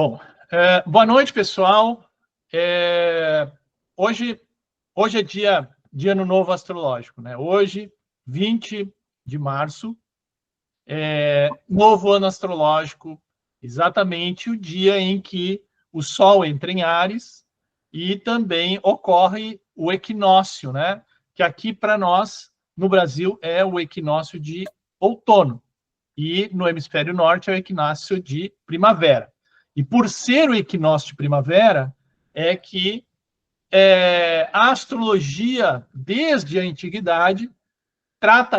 Bom, boa noite, pessoal. Hoje é dia de Ano Novo Astrológico, né? Hoje, 20 de março, novo ano astrológico, exatamente o dia em que o Sol entra em Áries e também ocorre o equinócio, né? Que aqui para nós, no Brasil, é o equinócio de outono e no hemisfério norte é o equinócio de primavera. E por ser o equinócio de primavera, é que a astrologia, desde a antiguidade, trata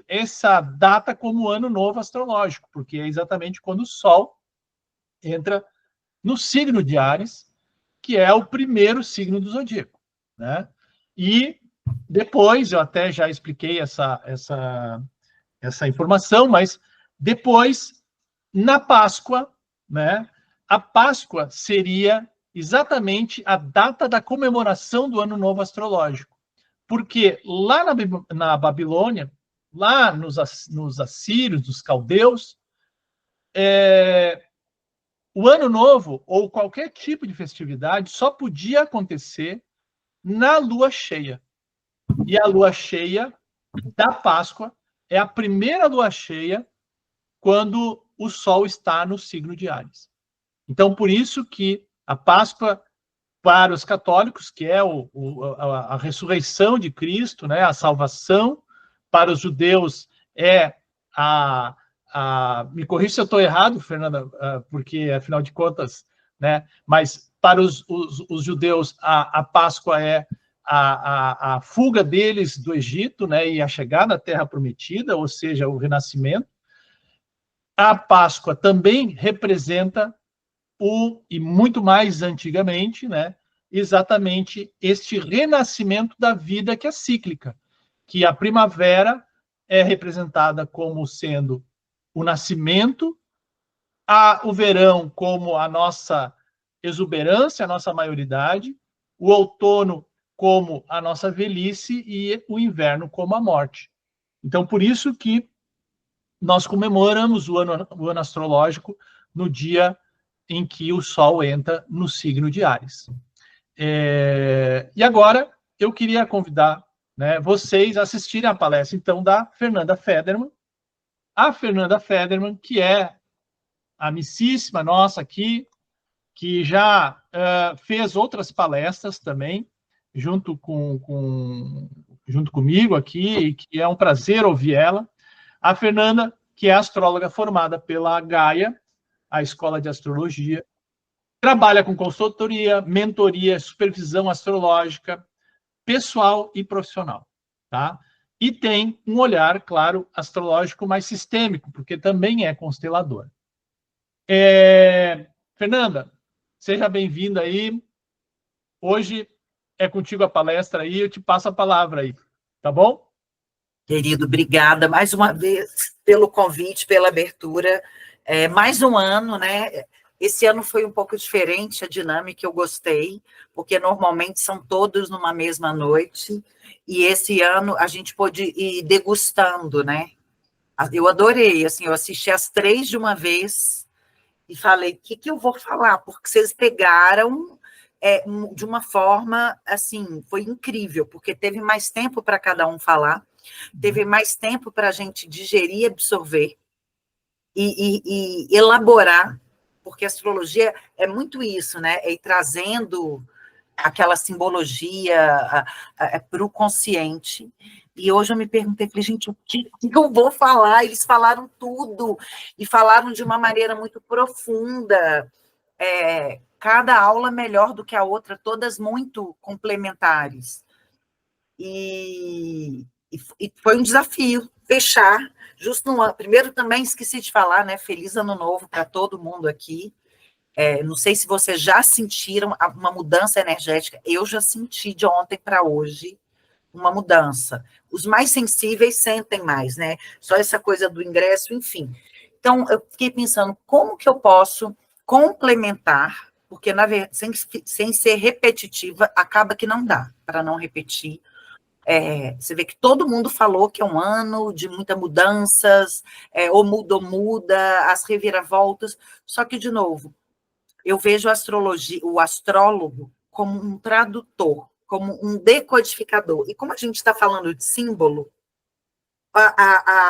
essa data como ano novo astrológico, porque é exatamente quando o Sol entra no signo de Áries, que é o primeiro signo do zodíaco, né? E depois, eu até já expliquei essa informação, mas depois, na Páscoa, né? A Páscoa seria exatamente a data da comemoração do Ano Novo Astrológico. Porque lá na Babilônia, lá nos assírios, nos caldeus, o Ano Novo, ou qualquer tipo de festividade, só podia acontecer na lua cheia. E a lua cheia da Páscoa é a primeira lua cheia quando o Sol está no signo de Áries. Então, por isso que a Páscoa, para os católicos, que é a ressurreição de Cristo, né, a salvação, para os judeus é me corrija se eu estou errado, Fernanda, porque, afinal de contas, né, mas para os judeus a Páscoa é a fuga deles do Egito, né, e a chegada à Terra Prometida, ou seja, o renascimento. A Páscoa também representa e muito mais antigamente, né, exatamente este renascimento da vida que é cíclica, que a primavera é representada como sendo o nascimento, o verão como a nossa exuberância, a nossa maioridade, o outono como a nossa velhice e o inverno como a morte. Então, por isso que nós comemoramos o ano astrológico no dia em que o Sol entra no signo de Áries. E agora, eu queria convidar, né, vocês a assistirem a palestra, então, da Fernanda Federman. A Fernanda Federman, que é amicíssima nossa aqui, que já fez outras palestras também, junto comigo aqui, e que é um prazer ouvir ela. A Fernanda, que é astróloga formada pela Gaia, a Escola de Astrologia, trabalha com consultoria, mentoria, supervisão astrológica, pessoal e profissional, tá? E tem um olhar, claro, astrológico mais sistêmico, porque também é constelador. Fernanda, seja bem-vinda aí. Hoje é contigo a palestra aí, eu te passo a palavra aí, tá bom? Querido, obrigada mais uma vez pelo convite, pela abertura. Mais um ano, né? Esse ano foi um pouco diferente a dinâmica, eu gostei, porque normalmente são todos numa mesma noite, e esse ano a gente pôde ir degustando, né? Eu adorei, assim, eu assisti as 3 de uma vez e falei, o que eu vou falar? Porque vocês pegaram de uma forma, assim, foi incrível, porque teve mais tempo para cada um falar, teve mais tempo para a gente digerir, absorver e elaborar, porque a astrologia é muito isso, né? É ir trazendo aquela simbologia para o consciente. E hoje eu me perguntei, falei, gente, o que eu vou falar? Eles falaram tudo, e falaram de uma maneira muito profunda. Cada aula melhor do que a outra, todas muito complementares. E foi um desafio fechar, justo no ano. Primeiro também esqueci de falar, né? Feliz Ano Novo para todo mundo aqui. Não sei se vocês já sentiram uma mudança energética. Eu já senti de ontem para hoje uma mudança. Os mais sensíveis sentem mais, né? Só essa coisa do ingresso, enfim. Então, eu fiquei pensando, como que eu posso complementar, porque, na verdade, sem ser repetitiva, acaba que não dá para não repetir. Você vê que todo mundo falou que é um ano de muitas mudanças, ou muda, as reviravoltas, só que, de novo, eu vejo a astrologia, o astrólogo como um tradutor, como um decodificador. E como a gente está falando de símbolo,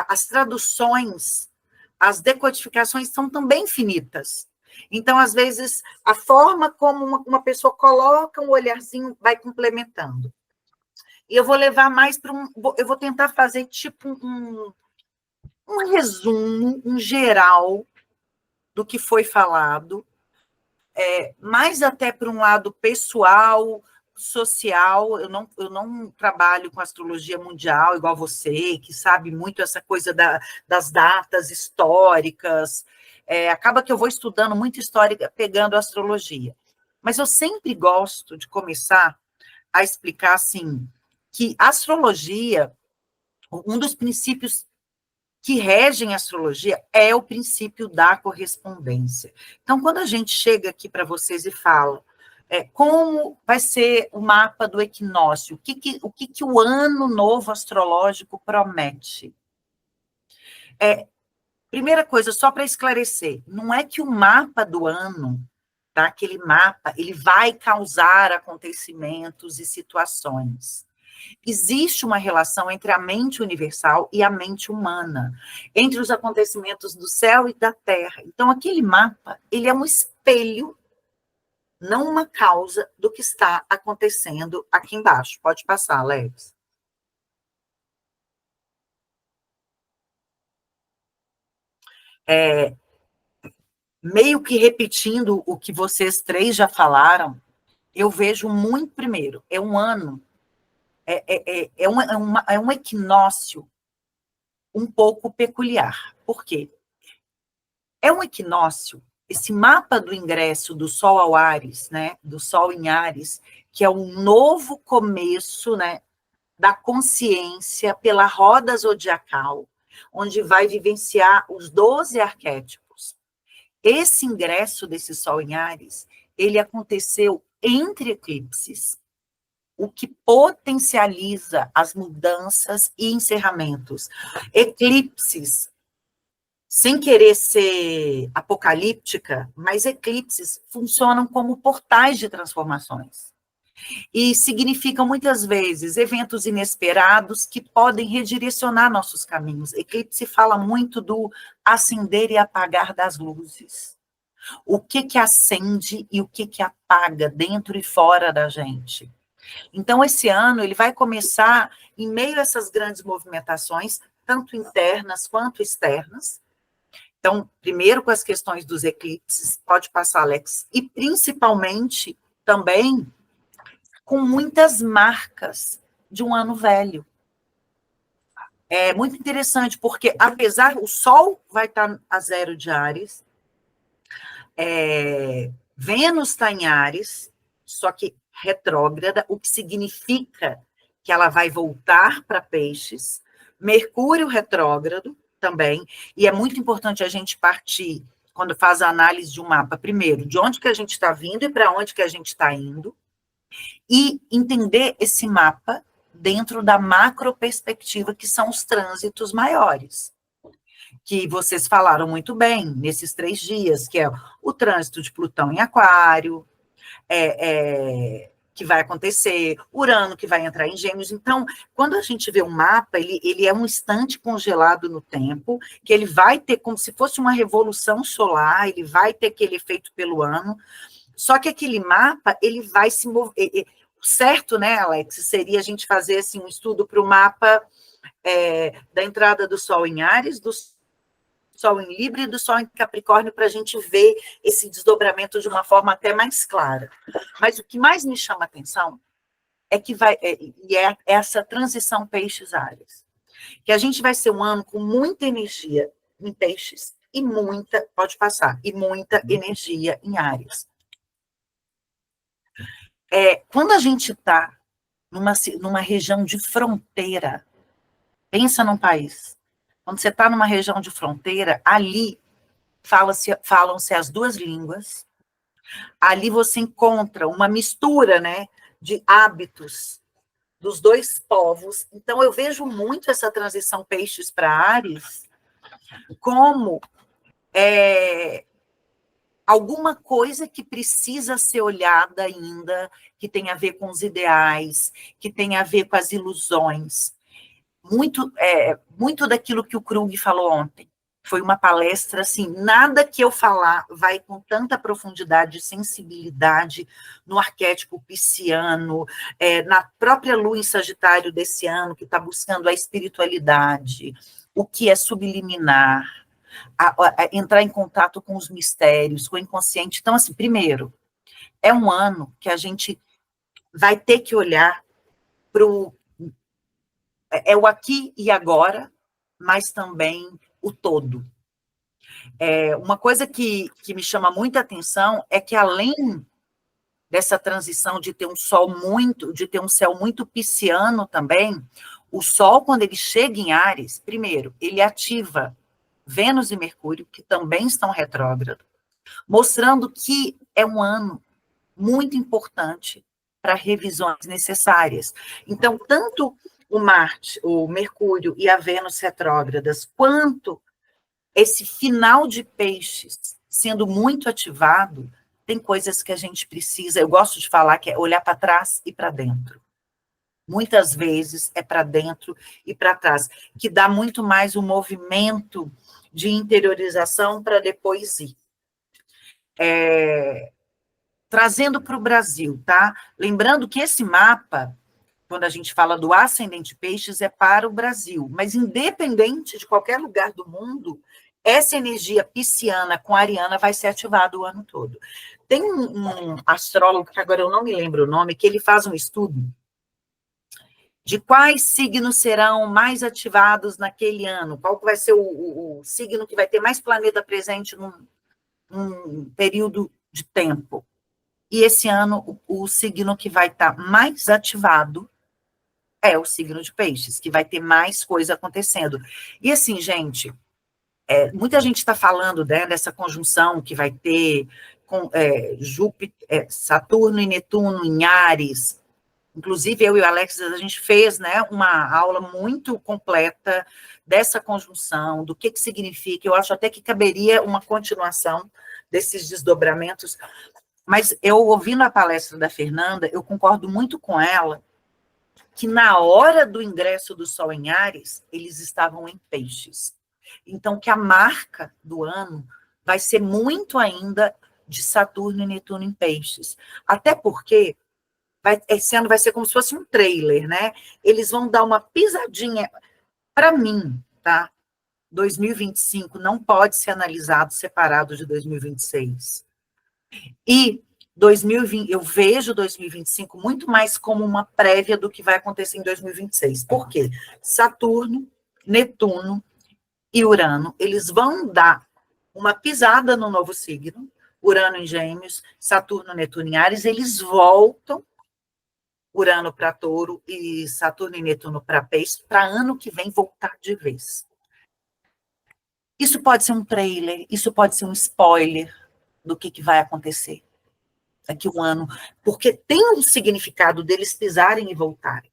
as traduções, as decodificações são também finitas. Então, às vezes, a forma como uma pessoa coloca um olharzinho vai complementando. E eu vou levar mais para eu vou tentar fazer tipo um resumo, um geral do que foi falado, mais até para um lado pessoal, social. Eu não trabalho com astrologia mundial igual você, que sabe muito essa coisa das datas históricas. Acaba que eu vou estudando muito história pegando astrologia. Mas eu sempre gosto de começar a explicar assim, que a astrologia, um dos princípios que regem a astrologia é o princípio da correspondência. Então, quando a gente chega aqui para vocês e fala como vai ser o mapa do equinócio, o que o ano novo astrológico promete? Primeira coisa, só para esclarecer, não é que o mapa do ano, tá? Aquele mapa, ele vai causar acontecimentos e situações. Existe uma relação entre a mente universal e a mente humana, entre os acontecimentos do céu e da terra. Então, aquele mapa, ele é um espelho, não uma causa do que está acontecendo aqui embaixo. Pode passar, Alex. Meio que repetindo o que vocês três já falaram, eu vejo muito, primeiro, é um ano, é um equinócio um pouco peculiar. Por quê? É um equinócio, esse mapa do ingresso do Sol ao Áries, né, do Sol em Áries, que é um novo começo, né, da consciência pela roda zodiacal, onde vai vivenciar os 12 arquétipos. Esse ingresso desse Sol em Áries, ele aconteceu entre eclipses, o que potencializa as mudanças e encerramentos. Eclipses, sem querer ser apocalíptica, mas eclipses funcionam como portais de transformações. E significam, muitas vezes, eventos inesperados que podem redirecionar nossos caminhos. Eclipse fala muito do acender e apagar das luzes. O que acende e o que apaga dentro e fora da gente. Então, esse ano, ele vai começar em meio a essas grandes movimentações, tanto internas quanto externas. Então, primeiro com as questões dos eclipses, pode passar, Alex, e principalmente também com muitas marcas de um ano velho. É muito interessante, porque apesar, o Sol vai estar a 0 de Áries, Vênus está em Áries, só que retrógrada, o que significa que ela vai voltar para Peixes, Mercúrio retrógrado também, e é muito importante a gente partir, quando faz a análise de um mapa, primeiro, de onde que a gente está vindo e para onde que a gente está indo, e entender esse mapa dentro da macro perspectiva, que são os trânsitos maiores, que vocês falaram muito bem nesses 3 dias, que é o trânsito de Plutão em Aquário, que vai acontecer, Urano que vai entrar em Gêmeos. Então, quando a gente vê um mapa, ele é um instante congelado no tempo, que ele vai ter como se fosse uma revolução solar, ele vai ter aquele efeito pelo ano, só que aquele mapa, ele vai se mover. Certo, né, Alex? Seria a gente fazer assim, um estudo para o mapa da entrada do Sol em Áries, do Sol em Libra e do Sol em Capricórnio, para a gente ver esse desdobramento de uma forma até mais clara. Mas o que mais me chama a atenção é que é essa transição Peixes-Áries. Que a gente vai ser um ano com muita energia em Peixes e muita, pode passar, e muita energia em Áries. Quando a gente está numa região de fronteira, pensa num país, quando você está numa região de fronteira, ali falam-se as 2 línguas, ali você encontra uma mistura, né, de hábitos dos 2 povos. Então, eu vejo muito essa transição Peixes para Áries como alguma coisa que precisa ser olhada ainda, que tem a ver com os ideais, que tem a ver com as ilusões. Muito daquilo que o Krug falou ontem. Foi uma palestra, assim, nada que eu falar vai com tanta profundidade e sensibilidade no arquétipo pisciano, na própria lua em Sagitário desse ano, que está buscando a espiritualidade, o que é subliminar, a entrar em contato com os mistérios, com o inconsciente. Então, assim, primeiro, é um ano que a gente vai ter que olhar para o aqui e agora, mas também o todo. Uma coisa que me chama muita atenção é que, além dessa transição de ter um céu muito pisciano também, o Sol, quando ele chega em Áries, primeiro, ele ativa Vênus e Mercúrio, que também estão retrógrados, mostrando que é um ano muito importante para revisões necessárias. Então, tanto o Marte, o Mercúrio e a Vênus retrógradas, quanto esse final de Peixes sendo muito ativado, tem coisas que a gente precisa, eu gosto de falar que é olhar para trás e para dentro. Muitas vezes é para dentro e para trás, que dá muito mais um movimento de interiorização para depois ir. Trazendo para o Brasil, tá? Lembrando que esse mapa, quando a gente fala do ascendente Peixes, é para o Brasil, mas independente de qualquer lugar do mundo, essa energia pisciana com ariana vai ser ativada o ano todo. Tem um astrólogo, que agora eu não me lembro o nome, que ele faz um estudo de quais signos serão mais ativados naquele ano, qual vai ser o signo que vai ter mais planeta presente num período de tempo. E esse ano, o signo que vai estar mais ativado é o signo de Peixes, que vai ter mais coisa acontecendo. E assim, gente, muita gente está falando, né, dessa conjunção que vai ter com Júpiter, Saturno e Netuno em Áries. Inclusive, eu e o Alex, a gente fez, né, uma aula muito completa dessa conjunção, do que significa. Eu acho até que caberia uma continuação desses desdobramentos. Mas eu, ouvindo a palestra da Fernanda, eu concordo muito com ela, que na hora do ingresso do Sol em Áries, eles estavam em Peixes. Então, que a marca do ano vai ser muito ainda de Saturno e Netuno em Peixes. Até porque esse ano vai ser como se fosse um trailer, né? Eles vão dar uma pisadinha. Para mim, tá? 2025 não pode ser analisado separado de 2026. E 2020, eu vejo 2025 muito mais como uma prévia do que vai acontecer em 2026. Por quê? Saturno, Netuno e Urano, eles vão dar uma pisada no novo signo, Urano em Gêmeos, Saturno, Netuno em Áries, eles voltam, Urano para Touro e Saturno e Netuno para Peixes, para ano que vem voltar de vez. Isso pode ser um trailer, isso pode ser um spoiler do que vai acontecer daqui a um ano, porque tem um significado deles pisarem e voltarem.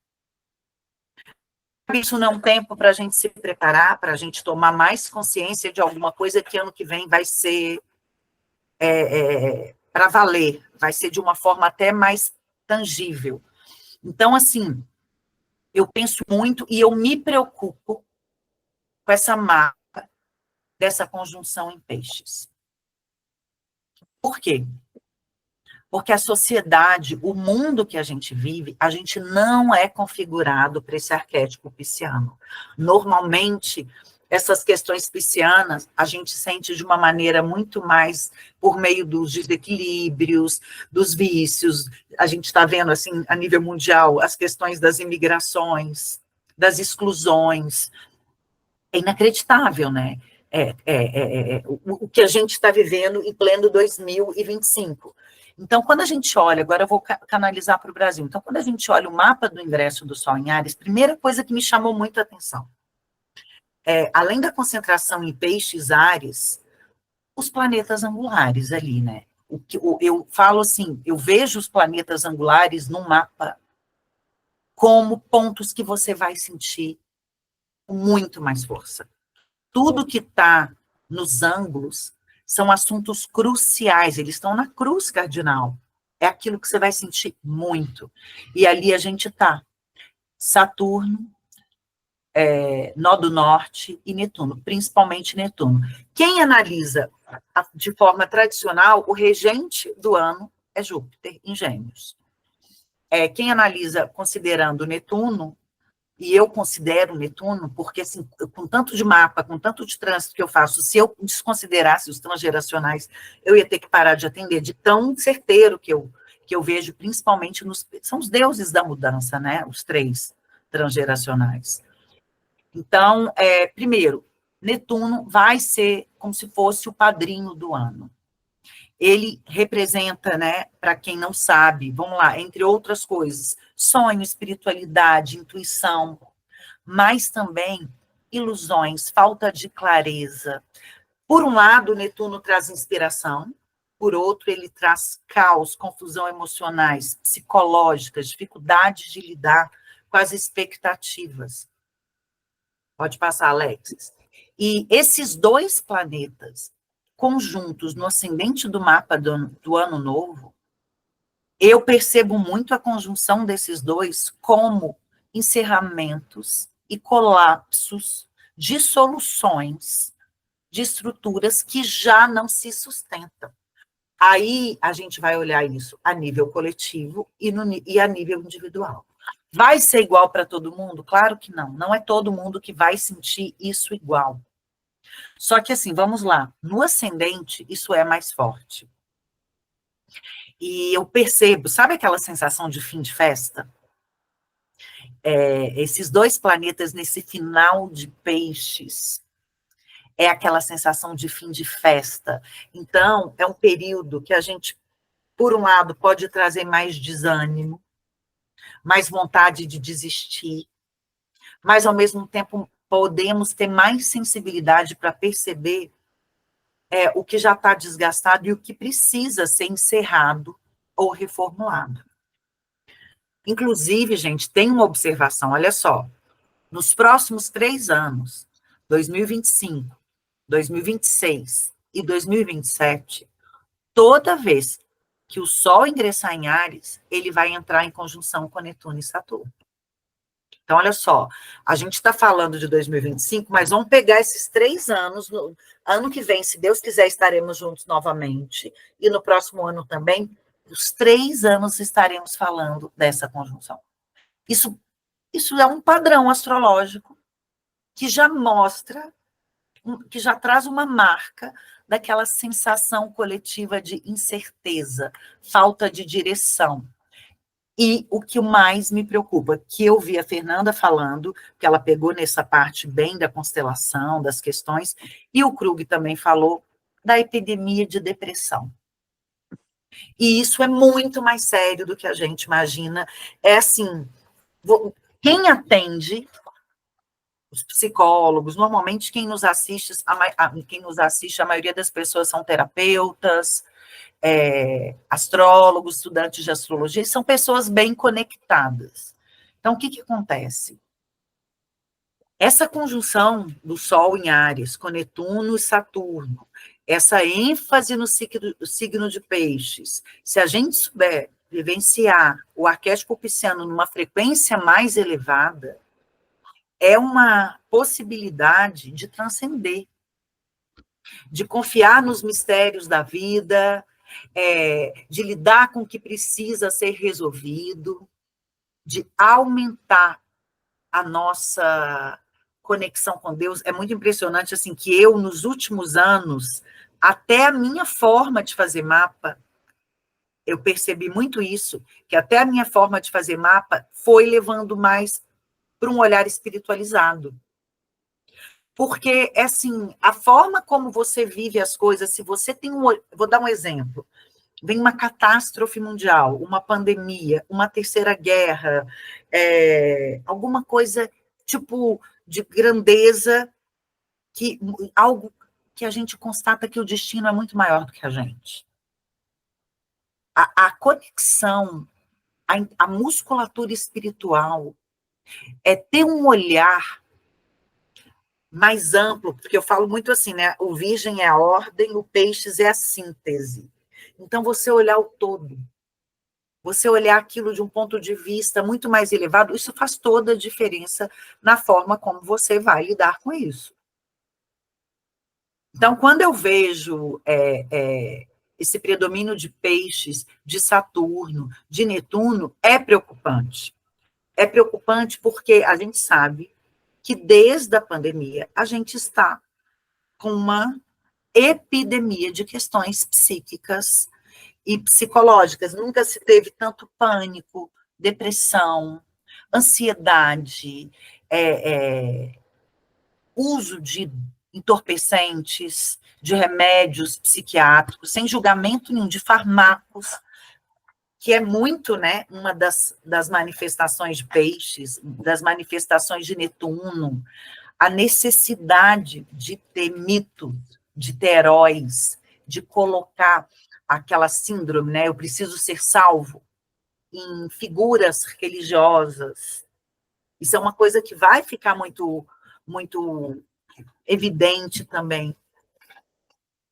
Isso não é um tempo para a gente se preparar, para a gente tomar mais consciência de alguma coisa que ano que vem vai ser para valer, vai ser de uma forma até mais tangível. Então, assim, eu penso muito e eu me preocupo com essa marca dessa conjunção em Peixes. Por quê? Porque a sociedade, o mundo que a gente vive, a gente não é configurado para esse arquétipo pisciano. Normalmente, essas questões piscianas, a gente sente de uma maneira muito mais por meio dos desequilíbrios, dos vícios. A gente está vendo, assim, a nível mundial, as questões das imigrações, das exclusões. É inacreditável, né? O que a gente está vivendo em pleno 2025. Então, quando a gente olha, agora eu vou canalizar para o Brasil, então, quando a gente olha o mapa do ingresso do Sol em Áries, primeira coisa que me chamou muito a atenção, além da concentração em Peixes, Áries, os planetas angulares ali, né? Eu falo assim, eu vejo os planetas angulares no mapa como pontos que você vai sentir com muito mais força. Tudo que está nos ângulos são assuntos cruciais, eles estão na cruz cardinal. É aquilo que você vai sentir muito. E ali a gente está. Saturno, Nó do Norte e Netuno, principalmente Netuno. Quem analisa de forma tradicional, o regente do ano é Júpiter, em Gêmeos. Quem analisa considerando Netuno, e eu considero Netuno, porque assim, com tanto de mapa, com tanto de trânsito que eu faço, se eu desconsiderasse os transgeracionais, eu ia ter que parar de atender, de tão certeiro que eu vejo, principalmente são os deuses da mudança, né? Os 3 transgeracionais. Então, primeiro, Netuno vai ser como se fosse o padrinho do ano. Ele representa, né, para quem não sabe, vamos lá, entre outras coisas, sonho, espiritualidade, intuição, mas também ilusões, falta de clareza. Por um lado, Netuno traz inspiração, por outro, ele traz caos, confusão emocionais, psicológicas, dificuldades de lidar com as expectativas. Pode passar, Alexis. E esses 2 planetas conjuntos no ascendente do mapa do ano novo, eu percebo muito a conjunção desses 2 como encerramentos e colapsos de soluções, de estruturas que já não se sustentam. Aí a gente vai olhar isso a nível coletivo e a nível individual. Vai ser igual para todo mundo? Claro que não. Não é todo mundo que vai sentir isso igual. Só que assim, vamos lá. No ascendente, isso é mais forte. E eu percebo, sabe aquela sensação de fim de festa? Esses 2 planetas nesse final de Peixes, é aquela sensação de fim de festa. Então, é um período que a gente, por um lado, pode trazer mais desânimo, mais vontade de desistir, mas, ao mesmo tempo, podemos ter mais sensibilidade para perceber o que já está desgastado e o que precisa ser encerrado ou reformulado. Inclusive, gente, tem uma observação, olha só, nos próximos 3 anos, 2025, 2026 e 2027, toda vez que o Sol ingressar em Áries, ele vai entrar em conjunção com Netuno e Saturno. Então, olha só, a gente está falando de 2025, mas vamos pegar esses 3 anos, no ano que vem, se Deus quiser, estaremos juntos novamente, e no próximo ano também, os 3 anos estaremos falando dessa conjunção. Isso é um padrão astrológico que já mostra, que já traz uma marca daquela sensação coletiva de incerteza, falta de direção. E o que mais me preocupa, que eu vi a Fernanda falando, que ela pegou nessa parte bem da constelação, das questões, e o Krug também falou da epidemia de depressão. E isso é muito mais sério do que a gente imagina. É assim, quem atende, os psicólogos, normalmente quem nos assiste, a maioria das pessoas são terapeutas, astrólogos, estudantes de astrologia, são pessoas bem conectadas. Então, o que acontece? Essa conjunção do Sol em Áries, com Netuno e Saturno, essa ênfase no signo de Peixes, se a gente souber vivenciar o arquétipo pisciano numa frequência mais elevada, é uma possibilidade de transcender, de confiar nos mistérios da vida, de lidar com o que precisa ser resolvido, de aumentar a nossa conexão com Deus. É muito impressionante assim que eu, nos últimos anos, até a minha forma de fazer mapa, eu percebi muito isso, que até a minha forma de fazer mapa foi levando mais para um olhar espiritualizado. Porque, assim, a forma como você vive as coisas, se você tem Vou dar um exemplo. Vem uma catástrofe mundial, uma pandemia, uma terceira guerra, alguma coisa, tipo, de grandeza, algo que a gente constata que o destino é muito maior do que a gente. A conexão, a musculatura espiritual, é ter um olhar mais amplo, porque eu falo muito assim, né? O Virgem é a ordem, o Peixes é a síntese. Então, você olhar o todo, você olhar aquilo de um ponto de vista muito mais elevado, isso faz toda a diferença na forma como você vai lidar com isso. Então, quando eu vejo esse predomínio de Peixes, de Saturno, de Netuno, é preocupante. É preocupante porque a gente sabe que desde a pandemia a gente está com uma epidemia de questões psíquicas e psicológicas. Nunca se teve tanto pânico, depressão, ansiedade, uso de entorpecentes, de remédios psiquiátricos, sem julgamento nenhum, de fármacos, que é muito, né, uma das manifestações de Peixes, das manifestações de Netuno, a necessidade de ter mitos, de ter heróis, de colocar aquela síndrome, né, eu preciso ser salvo, em figuras religiosas. Isso é uma coisa que vai ficar muito, muito evidente também.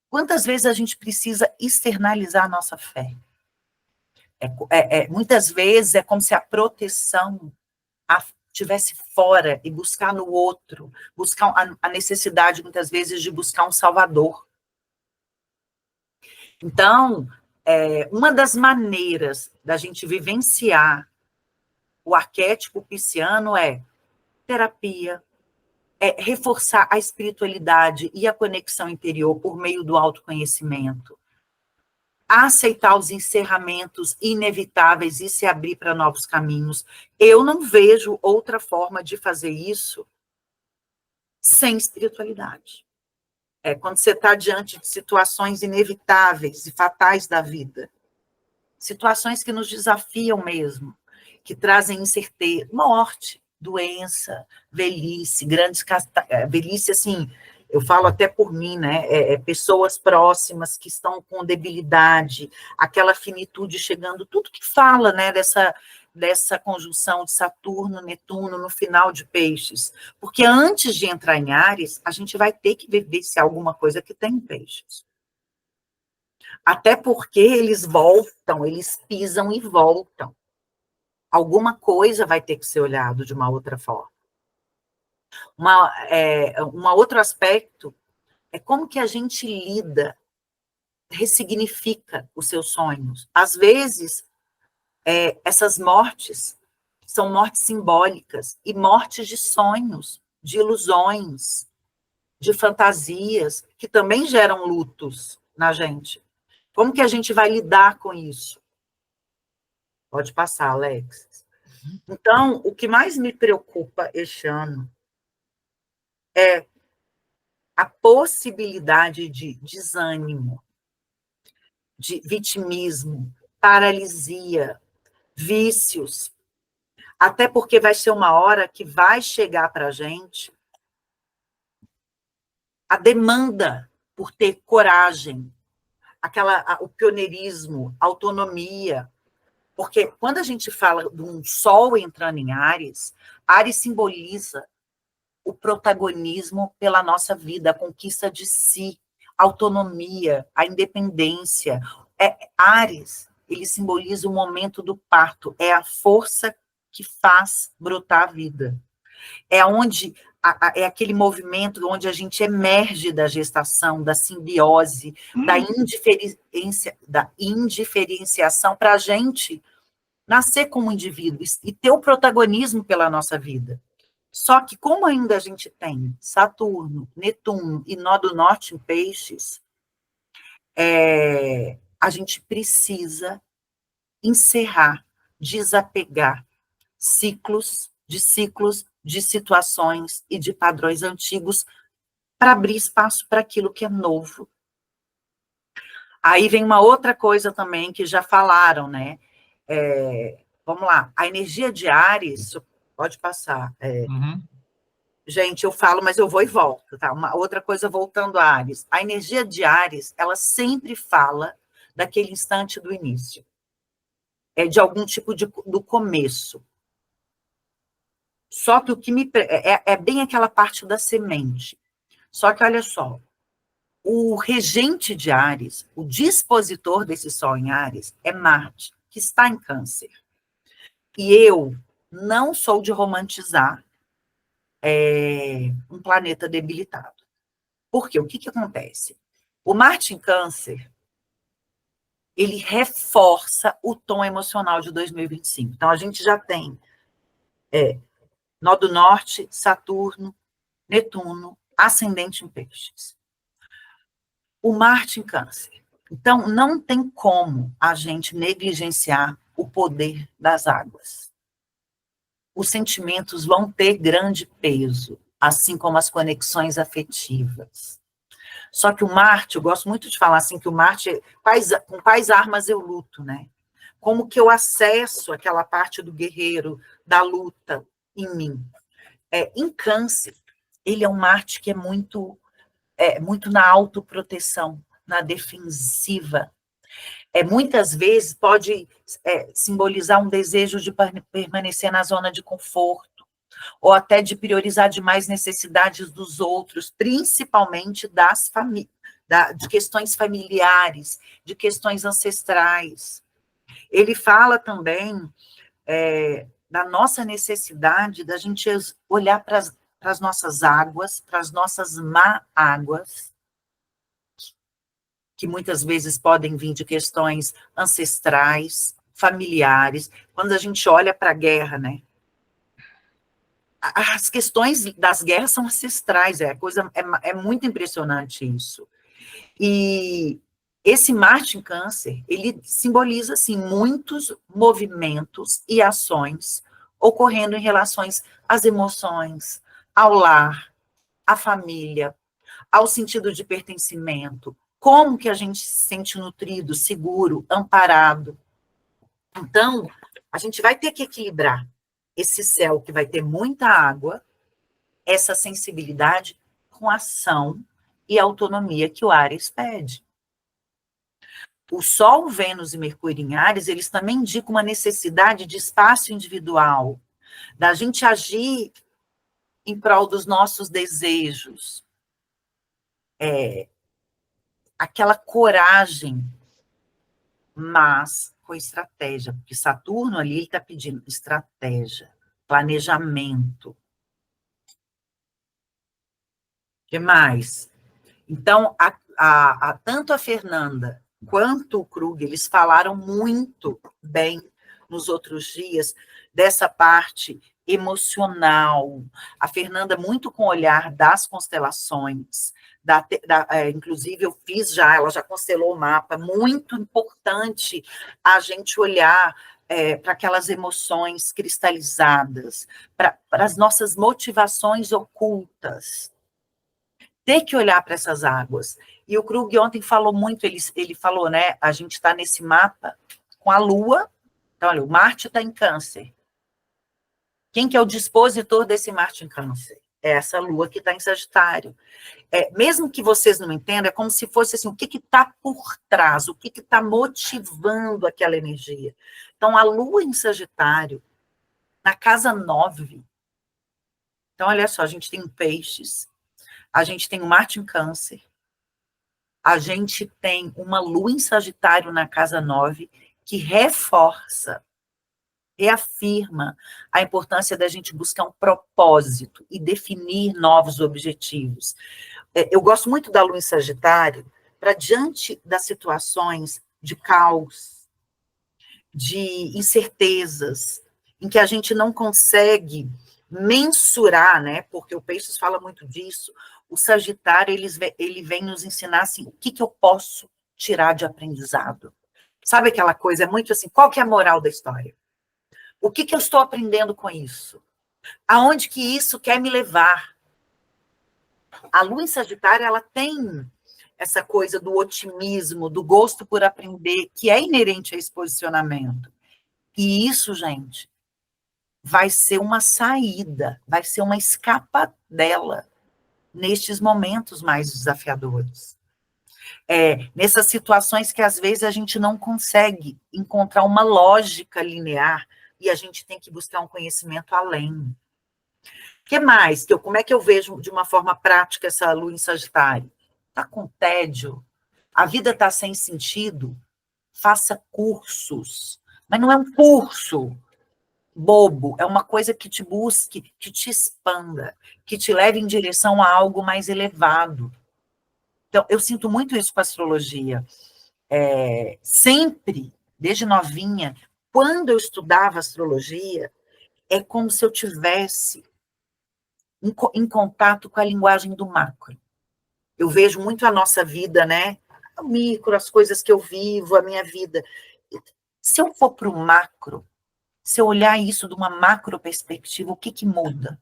Quantas vezes a gente precisa externalizar a nossa fé? Muitas vezes é como se a proteção estivesse fora e buscar no outro, buscar a necessidade, muitas vezes, de buscar um salvador. Então, uma das maneiras da gente vivenciar o arquétipo pisciano é terapia, reforçar a espiritualidade e a conexão interior por meio do autoconhecimento, aceitar os encerramentos inevitáveis e se abrir para novos caminhos. Eu não vejo outra forma de fazer isso sem espiritualidade. Quando você está diante de situações inevitáveis e fatais da vida, situações que nos desafiam mesmo, que trazem incerteza, morte, doença, velhice, velhice, assim, eu falo até por mim, né? Pessoas próximas que estão com debilidade, aquela finitude chegando, tudo que fala, né, dessa conjunção de Saturno, Netuno, no final de Peixes. Porque antes de entrar em Áries, a gente vai ter que vivenciar alguma coisa que tem em Peixes. Até porque eles voltam, eles pisam e voltam. Alguma coisa vai ter que ser olhado de uma outra forma. Um outro aspecto é como que a gente lida, ressignifica os seus sonhos. Às vezes, essas mortes são mortes simbólicas e mortes de sonhos, de ilusões, de fantasias, que também geram lutos na gente. Como que a gente vai lidar com isso? Pode passar, Alex. Então, o que mais me preocupa este ano é a possibilidade de desânimo, de vitimismo, paralisia, vícios, até porque vai ser uma hora que vai chegar para a gente a demanda por ter coragem, o pioneirismo, autonomia, porque quando a gente fala de um sol entrando em Áries, Áries simboliza o protagonismo pela nossa vida, a conquista de si, a autonomia, a independência. Áries, ele simboliza o momento do parto, é a força que faz brotar a vida. É aquele movimento onde a gente emerge da gestação, da simbiose, da indiferenciação para a gente nascer como indivíduo e ter o protagonismo pela nossa vida. Só que, como ainda a gente tem Saturno, Netuno e Nó do Norte em Peixes, a gente precisa encerrar, desapegar ciclos de situações e de padrões antigos para abrir espaço para aquilo que é novo. Aí vem uma outra coisa também que já falaram, né? Vamos lá, a energia de Áries, pode passar. Gente, eu falo, mas eu vou e volto, tá? Uma outra coisa voltando a Áries. A energia de Áries, ela sempre fala daquele instante do início. De algum tipo do começo. Só que o que é bem aquela parte da semente. Só que, olha só, o regente de Áries, o dispositor desse Sol em Áries, é Marte, que está em Câncer. E eu não sou de romantizar um planeta debilitado. Por quê? O que acontece? O Marte em Câncer, ele reforça o tom emocional de 2025. Então, a gente já tem Nó do Norte, Saturno, Netuno, ascendente em Peixes. O Marte em Câncer. Então, não tem como a gente negligenciar o poder das águas. Os sentimentos vão ter grande peso, assim como as conexões afetivas. Só que o Marte, eu gosto muito de falar assim, que o Marte, com quais armas eu luto, né? Como que eu acesso aquela parte do guerreiro, da luta em mim. Em Câncer, ele é um Marte que é muito na autoproteção, na defensiva. Muitas vezes pode simbolizar um desejo de permanecer na zona de conforto, ou até de priorizar demais necessidades dos outros, principalmente de questões familiares, de questões ancestrais. Ele fala também da nossa necessidade da gente olhar para as nossas águas, para as nossas má-águas, que muitas vezes podem vir de questões ancestrais, familiares. Quando a gente olha para a guerra, né? As questões das guerras são ancestrais, é muito impressionante isso. E esse Marte em Câncer, ele simboliza, assim, muitos movimentos e ações ocorrendo em relações às emoções, ao lar, à família, ao sentido de pertencimento, como que a gente se sente nutrido, seguro, amparado. Então, a gente vai ter que equilibrar esse céu que vai ter muita água, essa sensibilidade com ação e autonomia que o Áries pede. O Sol, Vênus e Mercúrio em Áries, eles também indicam uma necessidade de espaço individual, da gente agir em prol dos nossos desejos, aquela coragem, mas com estratégia, porque Saturno ali está pedindo estratégia, planejamento. O que mais? Então, tanto a Fernanda quanto o Krug, eles falaram muito bem nos outros dias dessa parte emocional. A Fernanda muito com o olhar das constelações, inclusive eu ela já constelou o mapa, muito importante a gente olhar para aquelas emoções cristalizadas, para as nossas motivações ocultas, ter que olhar para essas águas. E o Krug ontem falou muito, ele falou, né, a gente está nesse mapa com a Lua, então, olha, o Marte está em Câncer. Quem que é o dispositor desse Marte em Câncer? É essa Lua que está em Sagitário. Mesmo que vocês não entendam, é como se fosse assim, o que está por trás, o que está motivando aquela energia. Então, a Lua em Sagitário, na casa 9. Então, olha só, a gente tem Peixes, a gente tem o Marte em Câncer, a gente tem uma Lua em Sagitário na casa 9, que reafirma a importância da gente buscar um propósito e definir novos objetivos. Eu gosto muito da Lua em Sagitário para, diante das situações de caos, de incertezas, em que a gente não consegue mensurar, né? Porque o Peixes fala muito disso. O Sagitário, ele vem nos ensinar assim, o que eu posso tirar de aprendizado. Sabe aquela coisa, é muito assim, qual que é a moral da história? O que eu estou aprendendo com isso? Aonde que isso quer me levar? A Lua em Sagitário, ela tem essa coisa do otimismo, do gosto por aprender, que é inerente a esse posicionamento. E isso, gente, vai ser uma saída, vai ser uma escapadela nestes momentos mais desafiadores. Nessas situações que, às vezes, a gente não consegue encontrar uma lógica linear e a gente tem que buscar um conhecimento além. O que mais? Como é que eu vejo de uma forma prática essa lua em Sagitário? Está com tédio? A vida está sem sentido? Faça cursos. Mas não é um curso bobo, é uma coisa que te busque, que te expanda, que te leve em direção a algo mais elevado. Então, eu sinto muito isso com a astrologia. Sempre, desde novinha, quando eu estudava astrologia, é como se eu tivesse em contato com a linguagem do macro. Eu vejo muito a nossa vida, né? O micro, as coisas que eu vivo, a minha vida. Se eu for para o macro, se eu olhar isso de uma macro perspectiva, o que que muda?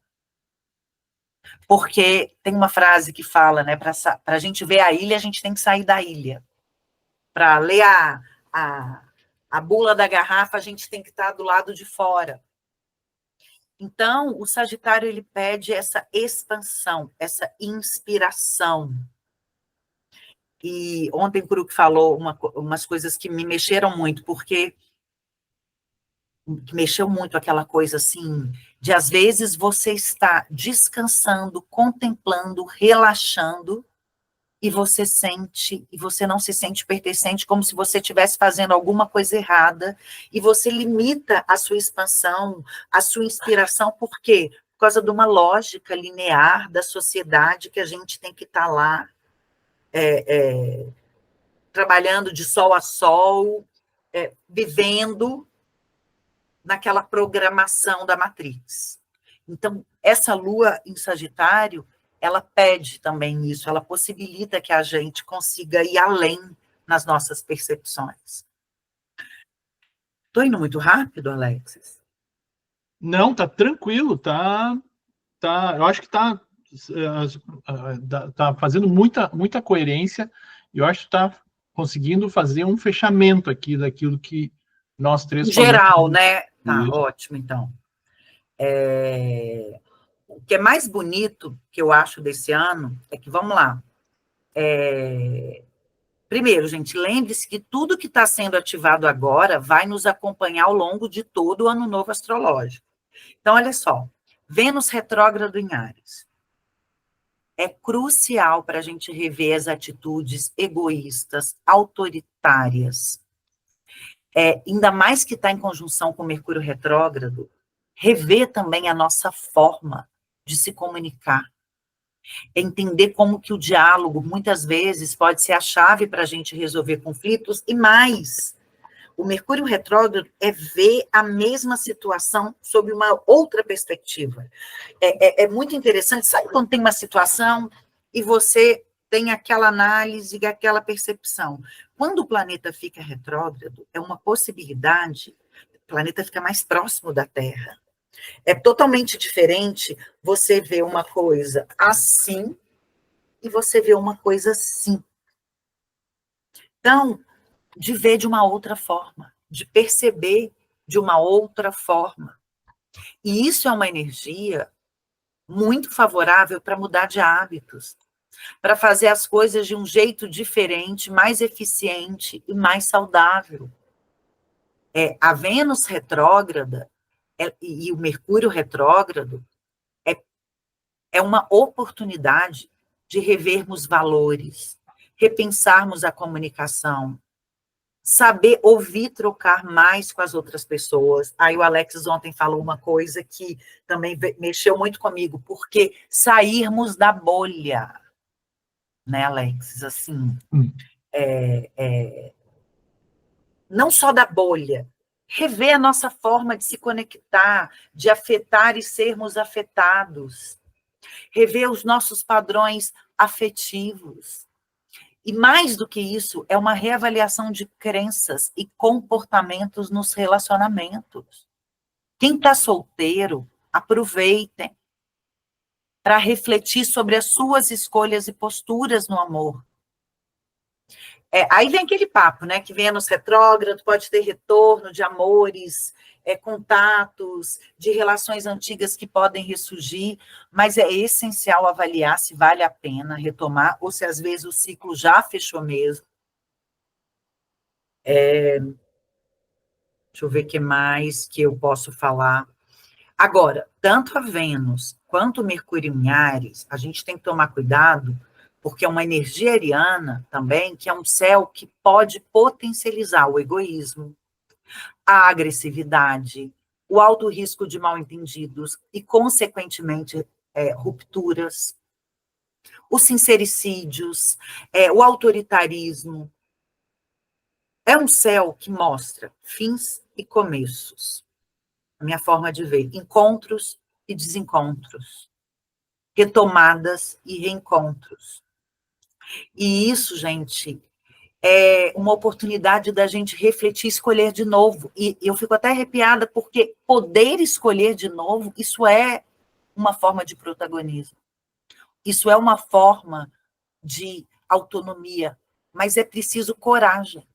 Porque tem uma frase que fala, né? Para a gente ver a ilha, a gente tem que sair da ilha. Para ler a bula da garrafa, a gente tem que estar do lado de fora. Então, o Sagitário, ele pede essa expansão, essa inspiração. E ontem o Kruk falou umas coisas que me mexeram muito, porque mexeu muito aquela coisa assim, de às vezes você está descansando, contemplando, relaxando, e você não se sente pertencente, como se você estivesse fazendo alguma coisa errada, e você limita a sua expansão, a sua inspiração, por quê? Por causa de uma lógica linear da sociedade que a gente tem que estar lá, trabalhando de sol a sol, vivendo naquela programação da Matrix. Então, essa lua em Sagitário, ela pede também isso, ela possibilita que a gente consiga ir além nas nossas percepções. Estou indo muito rápido, Alexis? Não, tá tranquilo, eu acho que tá fazendo muita coerência, e eu acho que está conseguindo fazer um fechamento aqui daquilo que nós três em falamos. geral, né? Tá, ótimo, então. O que é mais bonito que eu acho desse ano é que, vamos lá, primeiro, gente, lembre-se que tudo que está sendo ativado agora vai nos acompanhar ao longo de todo o ano novo astrológico. Então, olha só, Vênus retrógrado em Áries. É crucial para a gente rever as atitudes egoístas, autoritárias. Ainda mais que está em conjunção com Mercúrio retrógrado, rever também a nossa forma de se comunicar. Entender como que o diálogo, muitas vezes, pode ser a chave para a gente resolver conflitos, e mais, o Mercúrio retrógrado é ver a mesma situação sob uma outra perspectiva. É muito interessante, sabe quando tem uma situação e você tem aquela análise e aquela percepção. Quando o planeta fica retrógrado, é uma possibilidade, o planeta fica mais próximo da Terra. É totalmente diferente você ver uma coisa assim e você ver uma coisa assim. Então, de ver de uma outra forma, de perceber de uma outra forma. E isso é uma energia muito favorável para mudar de hábitos, para fazer as coisas de um jeito diferente, mais eficiente e mais saudável. A Vênus retrógrada e o Mercúrio retrógrado é uma oportunidade de revermos valores, repensarmos a comunicação, saber ouvir, trocar mais com as outras pessoas. Aí o Alex ontem falou uma coisa que também mexeu muito comigo, porque sairmos da bolha, né, Alex? Assim, não só da bolha, rever a nossa forma de se conectar, de afetar e sermos afetados, rever os nossos padrões afetivos. E mais do que isso, é uma reavaliação de crenças e comportamentos nos relacionamentos. Quem está solteiro, aproveitem para refletir sobre as suas escolhas e posturas no amor. Aí vem aquele papo, né? Que Vênus retrógrado pode ter retorno de amores, contatos, de relações antigas que podem ressurgir, mas é essencial avaliar se vale a pena retomar ou se às vezes o ciclo já fechou mesmo. Deixa eu ver o que mais que eu posso falar. Agora, tanto a Vênus quanto o Mercúrio em Áries, a gente tem que tomar cuidado, porque é uma energia ariana também, que é um céu que pode potencializar o egoísmo, a agressividade, o alto risco de mal-entendidos e, consequentemente, rupturas, os sincericídios, o autoritarismo. É um céu que mostra fins e começos. A minha forma de ver, encontros e desencontros, retomadas e reencontros. E isso, gente, é uma oportunidade da gente refletir e escolher de novo. E eu fico até arrepiada, porque poder escolher de novo, isso é uma forma de protagonismo. Isso é uma forma de autonomia, mas é preciso coragem.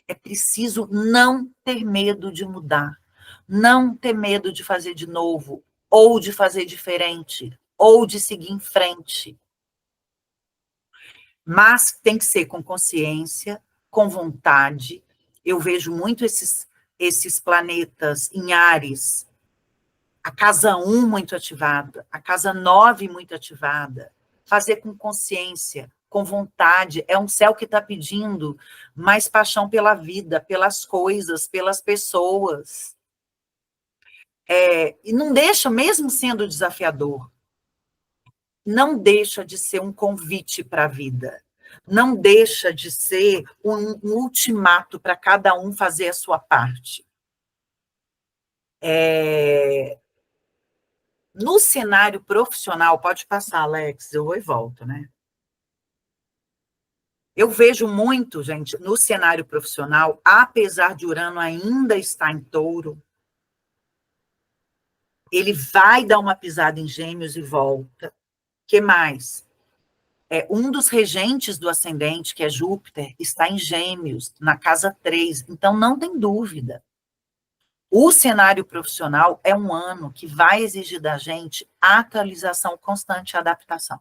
É preciso não ter medo de mudar, não ter medo de fazer de novo, ou de fazer diferente, ou de seguir em frente. Mas tem que ser com consciência, com vontade. Eu vejo muito esses planetas em Áries, a casa 1 muito ativada, a casa 9 muito ativada. Fazer com consciência, com vontade. É um céu que está pedindo mais paixão pela vida, pelas coisas, pelas pessoas. E não deixa, mesmo sendo desafiador, não deixa de ser um convite para a vida. Não deixa de ser um ultimato para cada um fazer a sua parte. No cenário profissional, pode passar, Alex, eu vou e volto, né? Eu vejo muito, gente, no cenário profissional, apesar de Urano ainda estar em Touro, ele vai dar uma pisada em Gêmeos e volta. O que mais? Um dos regentes do ascendente, que é Júpiter, está em Gêmeos, na casa 3. Então, não tem dúvida. O cenário profissional é um ano que vai exigir da gente atualização constante e adaptação.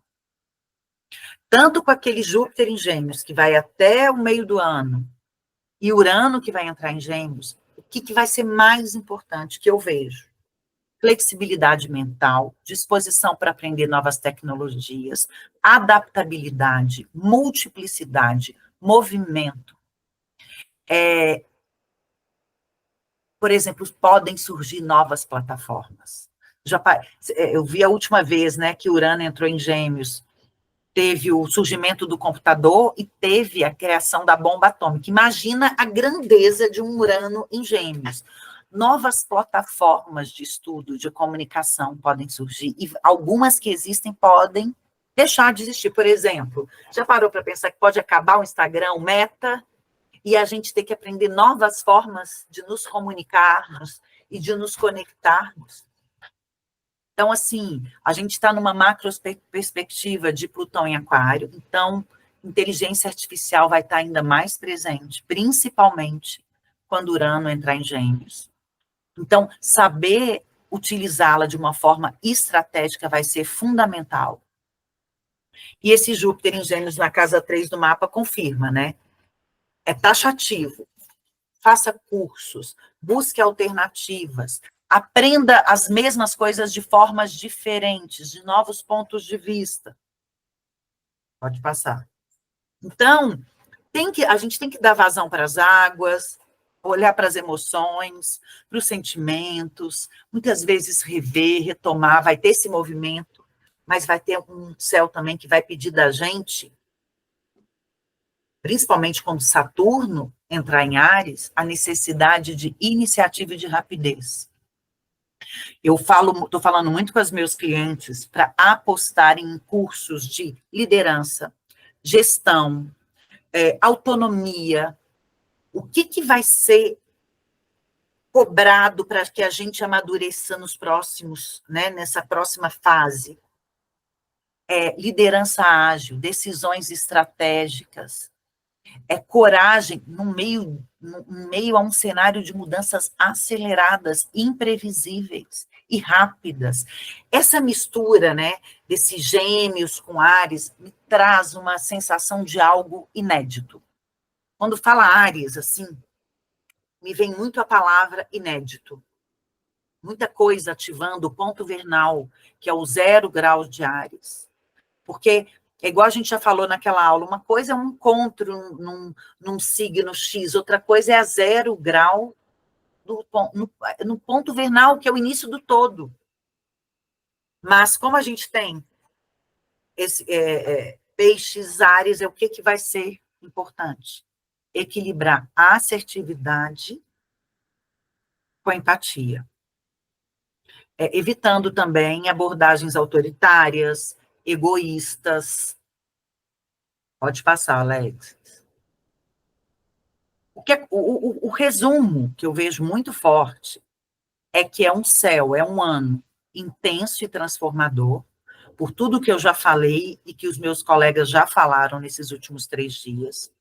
Tanto com aquele Júpiter em Gêmeos, que vai até o meio do ano, e Urano, que vai entrar em Gêmeos, o que vai ser mais importante que eu vejo? Flexibilidade mental, disposição para aprender novas tecnologias, adaptabilidade, multiplicidade, movimento. Por exemplo, podem surgir novas plataformas. Eu vi a última vez, né, que Urano entrou em Gêmeos, teve o surgimento do computador e teve a criação da bomba atômica. Imagina a grandeza de um Urano em Gêmeos. Novas plataformas de estudo, de comunicação podem surgir, e algumas que existem podem deixar de existir. Por exemplo, já parou para pensar que pode acabar o Instagram, o Meta, e a gente ter que aprender novas formas de nos comunicarmos e de nos conectarmos? Então, assim, a gente está numa macro perspectiva de Plutão em Aquário, então, inteligência artificial vai estar ainda mais presente, principalmente quando Urano entrar em Gêmeos. Então, saber utilizá-la de uma forma estratégica vai ser fundamental. E esse Júpiter em Gêmeos na casa 3 do mapa confirma, né? É taxativo. Faça cursos, busque alternativas, aprenda as mesmas coisas de formas diferentes, de novos pontos de vista. Pode passar. Então, a gente tem que dar vazão para as águas, olhar para as emoções, para os sentimentos, muitas vezes rever, retomar, vai ter esse movimento, mas vai ter um céu também que vai pedir da gente, principalmente quando Saturno entrar em Áries, a necessidade de iniciativa e de rapidez. Eu estou falando muito com os meus clientes para apostarem em cursos de liderança, gestão, autonomia. O que vai ser cobrado para que a gente amadureça nos próximos, né, nessa próxima fase? Liderança ágil, decisões estratégicas, coragem no meio a um cenário de mudanças aceleradas, imprevisíveis e rápidas. Essa mistura, né, desses Gêmeos com Áries me traz uma sensação de algo inédito. Quando fala Áries, assim, me vem muito a palavra inédito. muita coisa ativando o ponto vernal, que é o 0 graus de Áries. Porque é igual a gente já falou naquela aula, uma coisa é um encontro num signo X, outra coisa é a 0 grau no ponto vernal, que é o início do todo. Mas como a gente tem esse peixes, Áries, o que vai ser importante? Equilibrar a assertividade com a empatia. Evitando também abordagens autoritárias, egoístas. Pode passar, Alex. O resumo que eu vejo muito forte é que é um céu, é um ano intenso e transformador, por tudo que eu já falei e que os meus colegas já falaram nesses últimos 3 dias.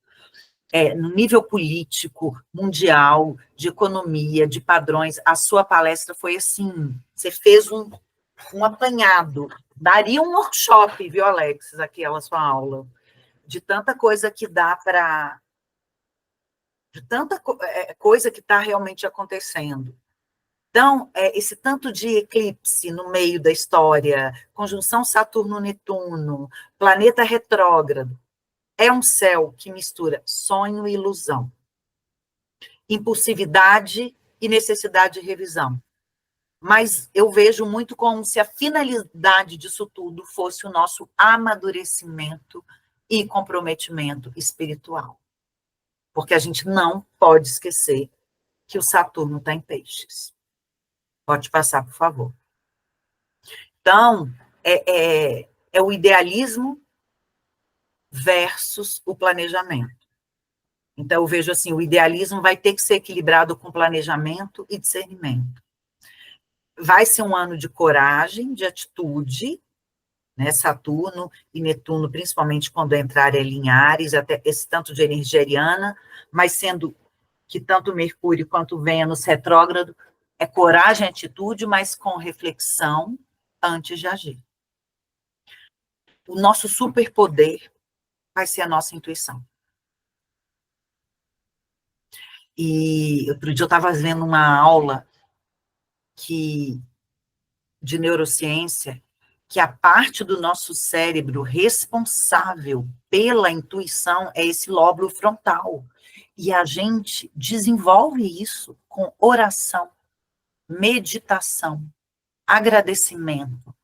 No nível político, mundial, de economia, de padrões, a sua palestra foi assim, você fez um apanhado, daria um workshop, viu, Alexis, aquela sua aula, de tanta coisa que dá para... de tanta coisa que está realmente acontecendo. Então, esse tanto de eclipse no meio da história, conjunção Saturno-Netuno, planeta retrógrado, é um céu que mistura sonho e ilusão, impulsividade e necessidade de revisão. Mas eu vejo muito como se a finalidade disso tudo fosse o nosso amadurecimento e comprometimento espiritual. Porque a gente não pode esquecer que o Saturno está em peixes. Pode passar, por favor. Então, é o idealismo versus o planejamento. Então, eu vejo assim, o idealismo vai ter que ser equilibrado com planejamento e discernimento. Vai ser um ano de coragem, de atitude, né? Saturno e Netuno, principalmente quando entrarem em Áries, até esse tanto de energia ariana, mas sendo que tanto Mercúrio quanto Vênus retrógrado é coragem e atitude, mas com reflexão antes de agir. O nosso superpoder vai ser a nossa intuição. E outro dia eu estava vendo uma aula de neurociência, que a parte do nosso cérebro responsável pela intuição é esse lóbulo frontal. E a gente desenvolve isso com oração, meditação, agradecimento,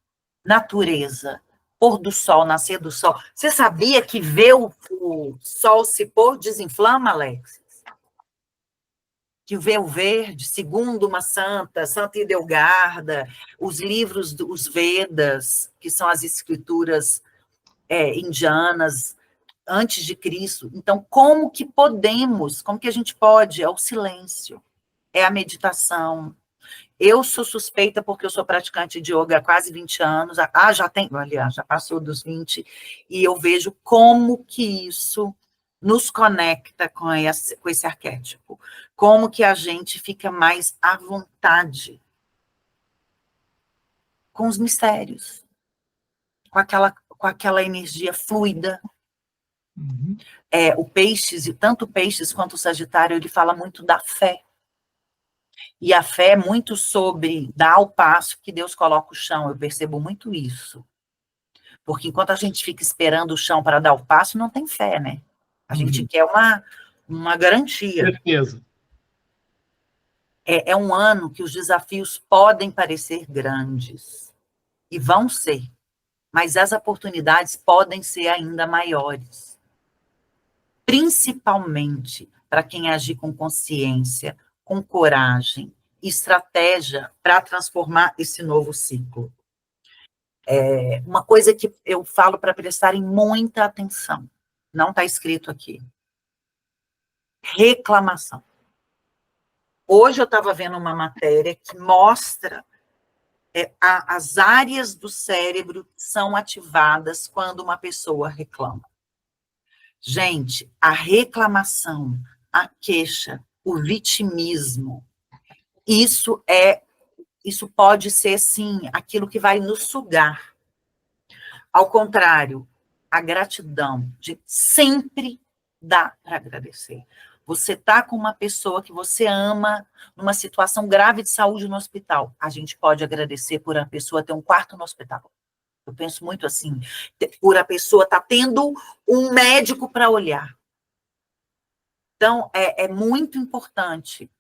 natureza, pôr do sol, nascer do sol. Você sabia que ver o sol se pôr desinflama, Alex? Que ver o verde, segundo uma Santa Hildegarda, os livros dos Vedas, que são as escrituras indianas, antes de Cristo. Então, como que a gente pode? É o silêncio, é a meditação. Eu sou suspeita porque eu sou praticante de yoga há quase 20 anos, já passou dos 20, e eu vejo como que isso nos conecta com esse arquétipo, como que a gente fica mais à vontade com os mistérios, com aquela energia fluida. Uhum. O Peixes, e tanto o Peixes quanto o Sagitário, ele fala muito da fé. E a fé é muito sobre dar o passo que Deus coloca o chão. Eu percebo muito isso. Porque enquanto a gente fica esperando o chão para dar o passo, não tem fé, né? A gente quer uma garantia. Certeza. É um ano que os desafios podem parecer grandes. E vão ser. Mas as oportunidades podem ser ainda maiores. Principalmente para quem agir com consciência, com coragem, estratégia para transformar esse novo ciclo. Uma coisa que eu falo para prestarem muita atenção, não está escrito aqui. Reclamação. Hoje eu estava vendo uma matéria que mostra as áreas do cérebro são ativadas quando uma pessoa reclama. Gente, a reclamação, a queixa, o vitimismo, isso pode ser, sim, aquilo que vai nos sugar. Ao contrário, a gratidão, sempre dá para agradecer. Você está com uma pessoa que você ama, numa situação grave de saúde no hospital. A gente pode agradecer por a pessoa ter um quarto no hospital. Eu penso muito assim, por a pessoa estar tendo um médico para olhar. Então, é muito importante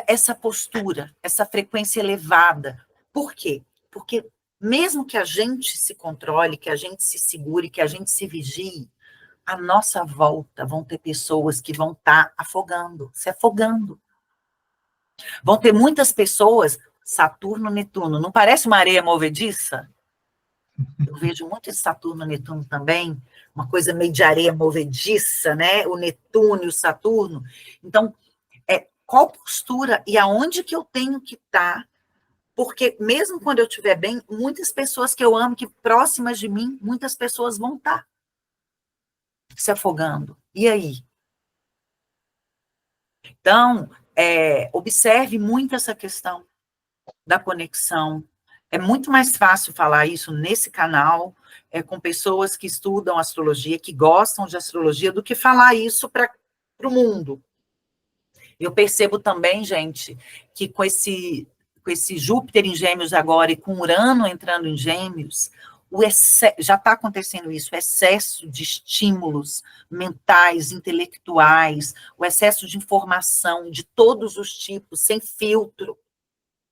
essa postura, essa frequência elevada. Por quê? Porque mesmo que a gente se controle, que a gente se segure, que a gente se vigie, à nossa volta vão ter pessoas que vão estar afogando, se afogando. Vão ter muitas pessoas, Saturno, Netuno, não parece uma areia movediça? Eu vejo muito esse Saturno, Netuno também, uma coisa meio de areia movediça, né? O Netuno e o Saturno. Então, qual postura e aonde que eu tenho que estar? Porque mesmo quando eu estiver bem, muitas pessoas que eu amo, que próximas de mim, muitas pessoas vão estar se afogando. E aí? Então, observe muito essa questão da conexão. É muito mais fácil falar isso nesse canal, com pessoas que estudam astrologia, que gostam de astrologia, do que falar isso para o mundo. Eu percebo também, gente, que com esse Júpiter em Gêmeos agora e com Urano entrando em Gêmeos, já está acontecendo isso, o excesso de estímulos mentais, intelectuais, o excesso de informação de todos os tipos, sem filtro,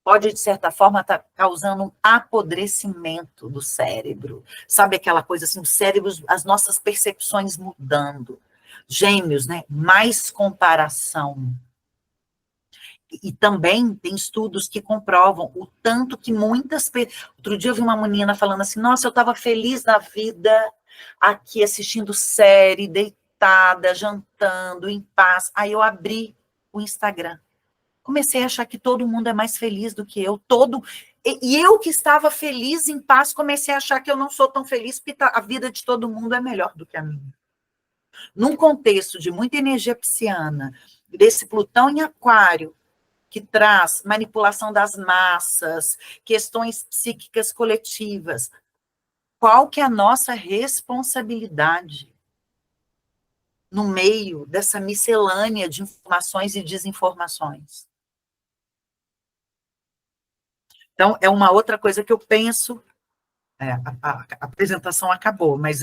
pode, de certa forma, estar causando um apodrecimento do cérebro. Sabe aquela coisa assim, o cérebro, as nossas percepções mudando. Gêmeos, né? Mais comparação. E também tem estudos que comprovam o tanto que muitas pessoas... Outro dia eu vi uma menina falando assim, nossa, eu estava feliz na vida, aqui assistindo série, deitada, jantando, em paz. Aí eu abri o Instagram. Comecei a achar que todo mundo é mais feliz do que eu. E eu que estava feliz, em paz, comecei a achar que eu não sou tão feliz, porque a vida de todo mundo é melhor do que a minha. Num contexto de muita energia pisciana, desse Plutão em Aquário, que traz manipulação das massas, questões psíquicas coletivas. Qual que é a nossa responsabilidade no meio dessa miscelânea de informações e desinformações? Então, é uma outra coisa que eu penso. A apresentação acabou, mas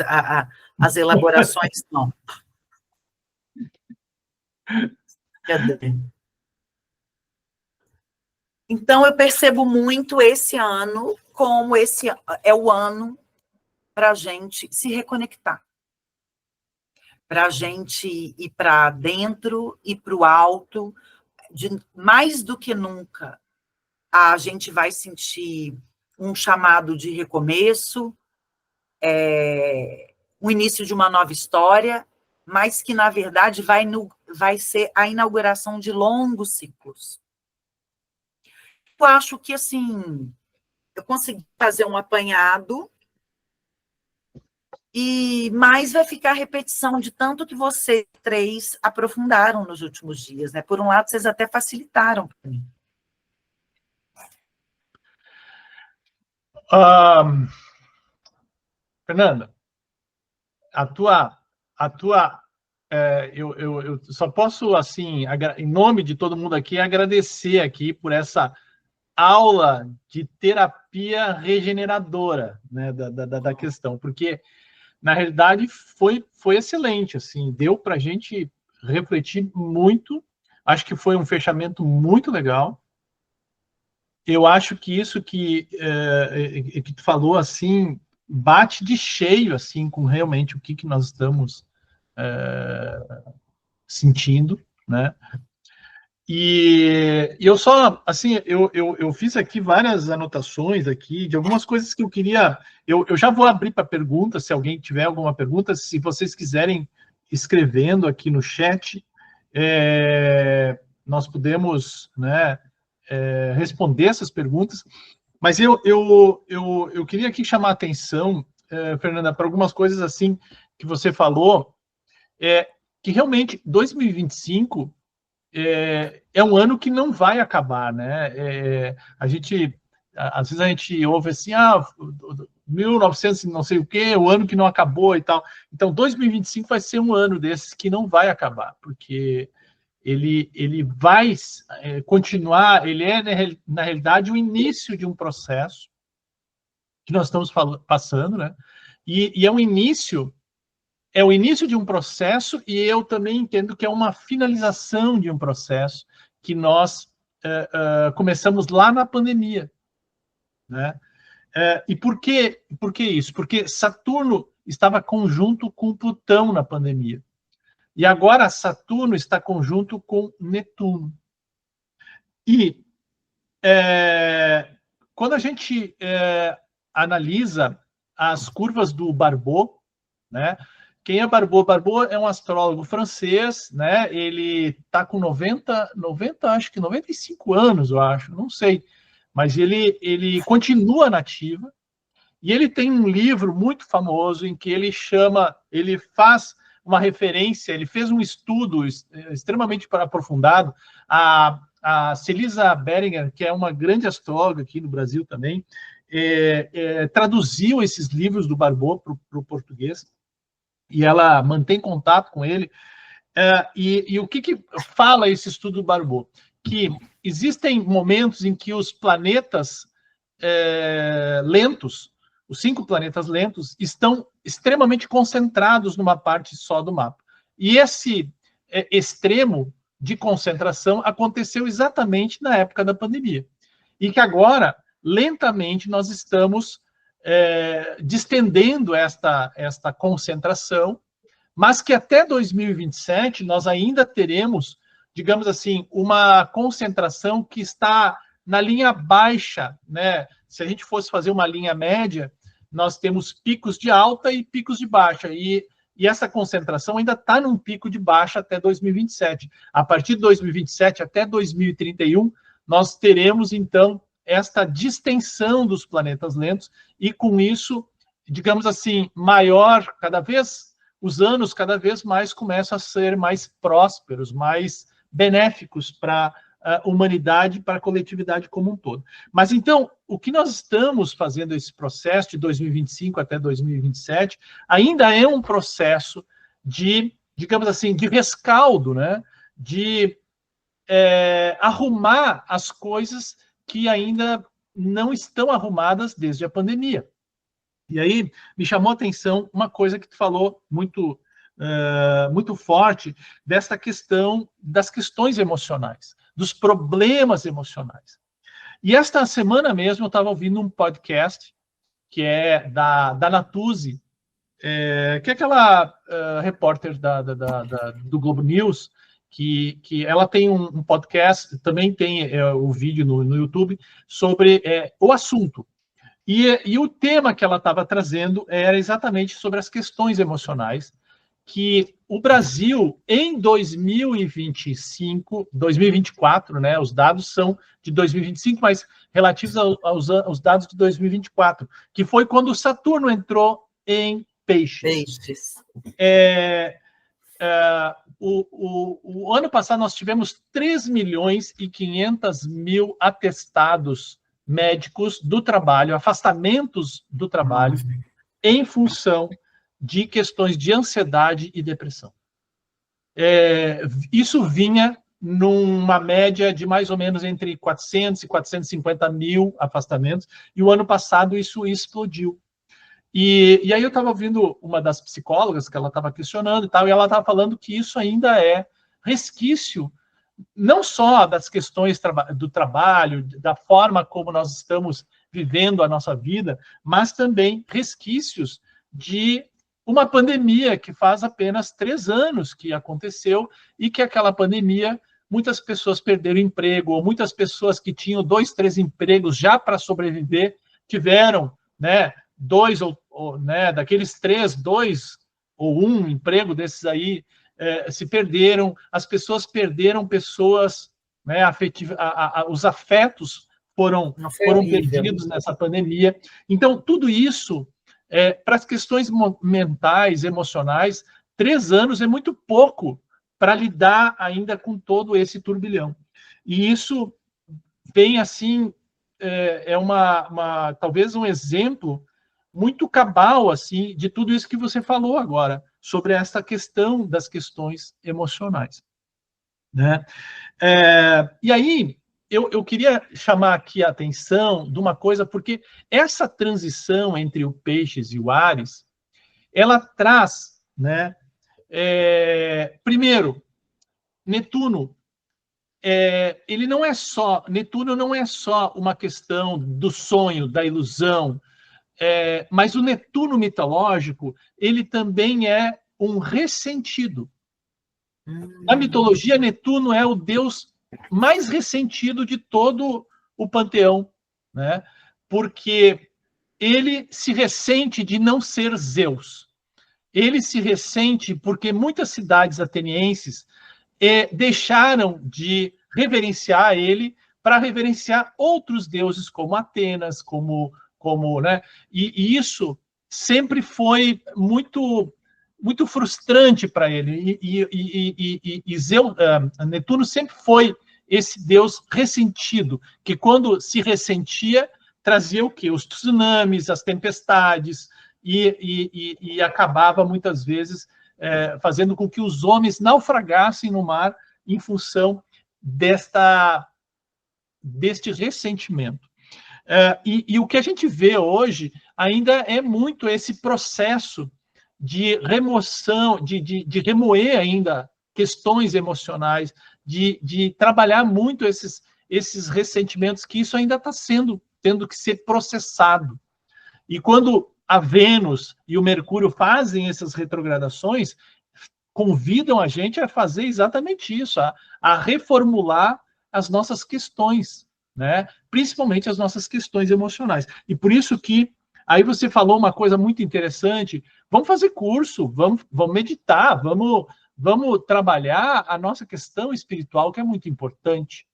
as elaborações não. Cadê? Então, eu percebo muito esse ano como esse é o ano para a gente se reconectar, para a gente ir para dentro e para o alto, mais do que nunca, a gente vai sentir um chamado de recomeço, o início de uma nova história, mas que, na verdade, vai ser a inauguração de longos ciclos. Eu acho que, assim, eu consegui fazer um apanhado, mas vai ficar a repetição de tanto que vocês três aprofundaram nos últimos dias, né? Por um lado, vocês até facilitaram para mim. Fernanda, eu só posso, assim, em nome de todo mundo aqui, agradecer aqui por essa aula de terapia regeneradora, né, da questão, porque, na realidade, foi excelente, assim, deu para a gente refletir muito, acho que foi um fechamento muito legal. Eu acho que isso que tu falou, assim, bate de cheio, assim, com realmente o que nós estamos sentindo, né? E eu só, assim, eu fiz aqui várias anotações aqui de algumas coisas que eu queria... Eu já vou abrir para perguntas, se alguém tiver alguma pergunta, se vocês quiserem escrevendo aqui no chat, nós podemos, né, responder essas perguntas. Mas eu queria aqui chamar a atenção, Fernanda, para algumas coisas assim que você falou, que realmente 2025 é um ano que não vai acabar, né? Às vezes a gente ouve assim, 1900 não sei o quê, o ano que não acabou e tal. Então, 2025 vai ser um ano desses que não vai acabar, porque ele vai continuar, ele é, na realidade, o início de um processo que nós estamos passando, né? E é o início de um processo, e eu também entendo que é uma finalização de um processo que nós começamos lá na pandemia, né? E por que isso? Porque Saturno estava conjunto com Plutão na pandemia. E agora Saturno está conjunto com Netuno. E quando a gente analisa as curvas do Barbault, né? Quem é Barbault? Barbault é um astrólogo francês, né? Ele está com 90, acho que 95 anos, eu acho, não sei. Mas ele continua nativa, e ele tem um livro muito famoso em que ele faz uma referência, ele fez um estudo extremamente aprofundado. A Celisa Beringer, que é uma grande astróloga aqui no Brasil também, traduziu esses livros do Barbault para o português, e ela mantém contato com ele. E o que fala esse estudo do Barbault? Que existem momentos em que os planetas lentos, os 5 planetas lentos, estão extremamente concentrados numa parte só do mapa. E esse extremo de concentração aconteceu exatamente na época da pandemia. E que agora, lentamente, nós estamos distendendo esta concentração, mas que até 2027 nós ainda teremos, digamos assim, uma concentração que está na linha baixa, né? Se a gente fosse fazer uma linha média, nós temos picos de alta e picos de baixa, e essa concentração ainda está num pico de baixa até 2027. A partir de 2027 até 2031, nós teremos, então, esta distensão dos planetas lentos, e com isso, digamos assim, maior, os anos cada vez mais começam a ser mais prósperos, mais benéficos para a humanidade, para a coletividade como um todo. Mas então, o que nós estamos fazendo esse processo de 2025 até 2027 ainda é um processo de, digamos assim, de rescaldo, né? De arrumar as coisas que ainda não estão arrumadas desde a pandemia. E aí me chamou a atenção uma coisa que tu falou muito forte, dessa questão das questões emocionais, dos problemas emocionais. E esta semana mesmo eu estava ouvindo um podcast que é da Natuzzi, que é aquela repórter do Globo News, que ela tem um podcast, também tem o vídeo no YouTube, sobre o assunto. E o tema que ela estava trazendo era exatamente sobre as questões emocionais, que o Brasil, em 2024, né, os dados são de 2025, mas relativos aos dados de 2024, que foi quando o Saturno entrou em Peixes. O ano passado nós tivemos 3.500.000 atestados médicos do trabalho, afastamentos do trabalho, em função de questões de ansiedade e depressão. Isso vinha numa média de mais ou menos entre 400 e 450 mil afastamentos, e o ano passado isso explodiu. E aí eu estava ouvindo uma das psicólogas que ela estava questionando e tal, e ela estava falando que isso ainda é resquício, não só das questões do trabalho, da forma como nós estamos vivendo a nossa vida, mas também resquícios de uma pandemia que faz apenas 3 anos que aconteceu, e que aquela pandemia, muitas pessoas perderam emprego, ou muitas pessoas que tinham 2, 3 empregos já para sobreviver, tiveram, né, 2 né, daqueles 3, 2 ou 1 emprego desses aí, se perderam, as pessoas perderam pessoas, né, os afetos foram perdidos nessa pandemia. Então, tudo isso, para as questões mentais, emocionais, 3 anos é muito pouco para lidar ainda com todo esse turbilhão. E isso vem, assim, talvez um exemplo muito cabal, assim, de tudo isso que você falou agora, sobre essa questão das questões emocionais, né? E aí, eu queria chamar aqui a atenção de uma coisa, porque essa transição entre o Peixes e o Áries, ela traz, né? Primeiro, Netuno, Netuno não é só uma questão do sonho, da ilusão, mas o Netuno mitológico, ele também é um ressentido. Na mitologia, Netuno é o deus mais ressentido de todo o panteão, né? Porque ele se ressente de não ser Zeus. Ele se ressente porque muitas cidades atenienses deixaram de reverenciar ele para reverenciar outros deuses, como Atenas, né? E isso sempre foi muito frustrante para ele. Netuno sempre foi esse deus ressentido, que quando se ressentia, trazia o quê? Os tsunamis, as tempestades, e acabava muitas vezes fazendo com que os homens naufragassem no mar em função deste ressentimento. E o que a gente vê hoje ainda é muito esse processo de remoção, de remoer ainda questões emocionais, de trabalhar muito esses ressentimentos, que isso ainda está tendo que ser processado. E quando a Vênus e o Mercúrio fazem essas retrogradações, convidam a gente a fazer exatamente isso, a reformular as nossas questões, né? Principalmente as nossas questões emocionais. E por isso que, aí você falou uma coisa muito interessante, vamos fazer curso, vamos meditar, vamos trabalhar a nossa questão espiritual, que é muito importante.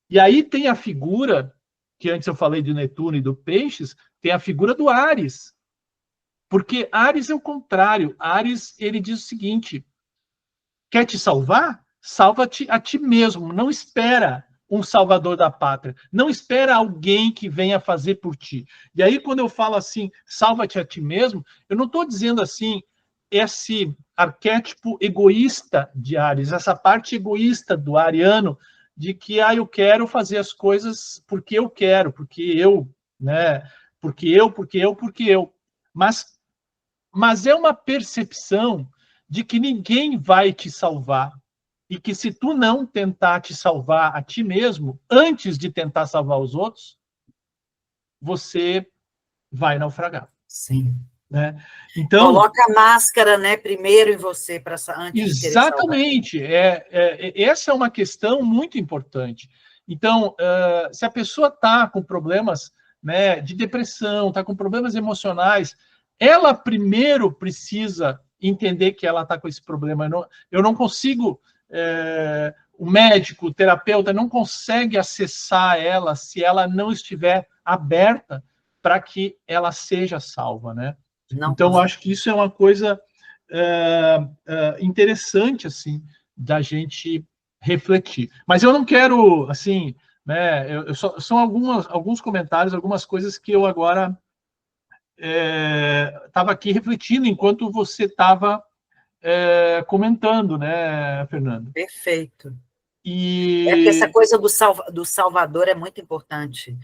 E aí tem a figura, que antes eu falei de Netuno e do Peixes, tem a figura do Áries. Porque Áries é o contrário. Áries, ele diz o seguinte: quer te salvar? Salva-te a ti mesmo. Não espera um salvador da pátria. Não espera alguém que venha fazer por ti. E aí, quando eu falo assim, salva-te a ti mesmo, eu não estou dizendo assim, esse arquétipo egoísta de Áries, essa parte egoísta do ariano, de que eu quero fazer as coisas porque eu quero, porque eu, né? Porque eu. Mas é uma percepção de que ninguém vai te salvar e que se tu não tentar te salvar a ti mesmo, antes de tentar salvar os outros, você vai naufragar. Sim. Né? Então, coloca a máscara, né, primeiro em você, antes de querer salvar. Exatamente. Essa é uma questão muito importante. Então, se a pessoa está com problemas, né, de depressão, está com problemas emocionais, ela primeiro precisa entender que ela está com esse problema. Eu não consigo, o médico, o terapeuta, não consegue acessar ela se ela não estiver aberta para que ela seja salva, né? Não então, consegue. acho que isso é uma coisa interessante, assim, da gente refletir. Mas eu não quero, assim, né, são alguns comentários, algumas coisas que eu agora estava aqui refletindo enquanto você estava comentando, né, Fernando? Perfeito. E... porque essa coisa do salvador é muito importante.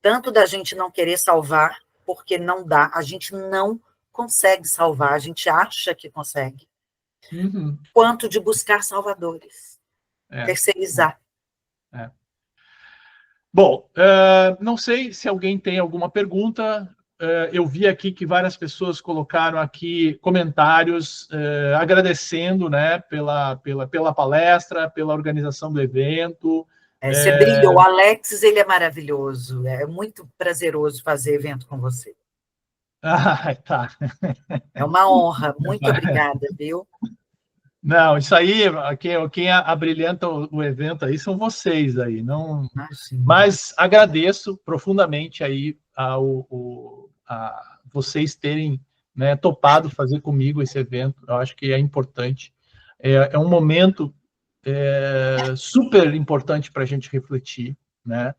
Tanto da gente não querer salvar, porque não dá, a gente não consegue salvar, a gente acha que consegue, quanto de buscar salvadores, terceirizar. Bom, não sei se alguém tem alguma pergunta. Eu vi aqui que várias pessoas colocaram aqui comentários agradecendo, né, pela palestra, pela organização do evento. Você brilhou. O Alex, ele é maravilhoso. É muito prazeroso fazer evento com você. Tá. É uma honra. Muito obrigada, viu? Não, isso aí, quem abrilhanta o evento aí são vocês aí, não. Mas agradeço profundamente aí a vocês terem, né, topado fazer comigo esse evento. Eu acho que é importante. É um momento super importante para a gente refletir, né?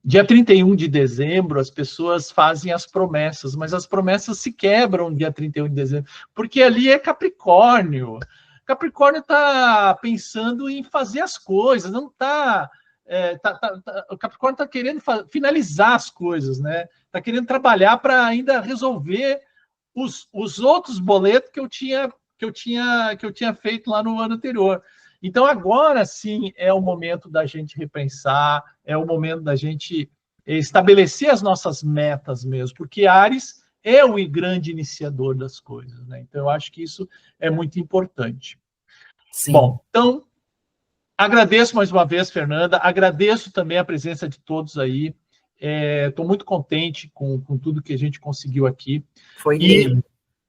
Dia 31 de dezembro, as pessoas fazem as promessas, mas as promessas se quebram dia 31 de dezembro, porque ali é Capricórnio. Capricórnio está pensando em fazer as coisas, não está... o Capricórnio está querendo finalizar as coisas, né? Está querendo trabalhar para ainda resolver os outros boletos que eu tinha feito lá no ano anterior. Então, agora sim é o momento da gente repensar, é o momento da gente estabelecer as nossas metas mesmo, porque Áries é o grande iniciador das coisas, né? Então, eu acho que isso é muito importante. Sim. Bom, então, agradeço mais uma vez, Fernanda, agradeço também a presença de todos aí, estou muito contente com tudo que a gente conseguiu aqui. Foi lindo.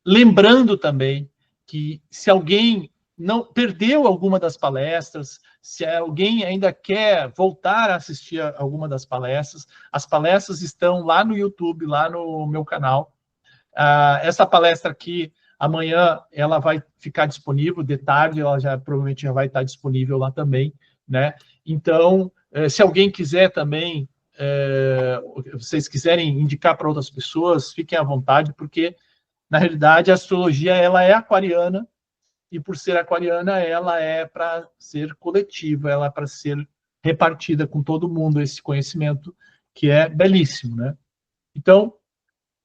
Lembrando também que se alguém não perdeu alguma das palestras, se alguém ainda quer voltar a assistir a alguma das palestras, as palestras estão lá no YouTube, lá no meu canal. Essa palestra aqui, amanhã, ela vai ficar disponível, de tarde, ela provavelmente já vai estar disponível lá também, né? Então, se alguém quiser também, vocês quiserem indicar para outras pessoas, fiquem à vontade, porque, na realidade, a astrologia, ela é aquariana, e por ser aquariana, ela é para ser coletiva, ela é para ser repartida com todo mundo, esse conhecimento que é belíssimo, né? Então,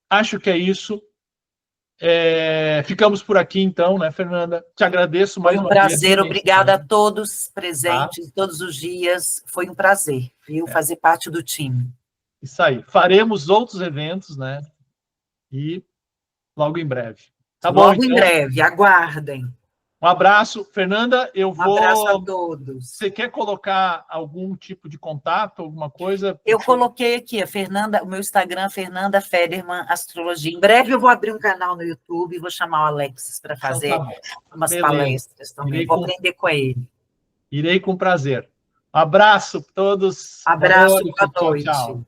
acho que é isso. Ficamos por aqui, então, né, Fernanda? Te agradeço mais uma vez. Foi um prazer, obrigada a todos presentes, todos os dias. Foi um prazer, viu? Fazer parte do time. Isso aí. Faremos outros eventos, né? E logo em breve. Tá bom, logo em breve, aguardem. Um abraço, Fernanda. Eu vou. Um abraço a todos. Você quer colocar algum tipo de contato, alguma coisa? Eu coloquei aqui a Fernanda, o meu Instagram, Fernanda Federman Astrologia. Em breve eu vou abrir um canal no YouTube e vou chamar o Alexis para fazer umas palestras também. Vou aprender com ele. Irei com prazer. Um abraço a todos. Abraço, boa noite. Tchau.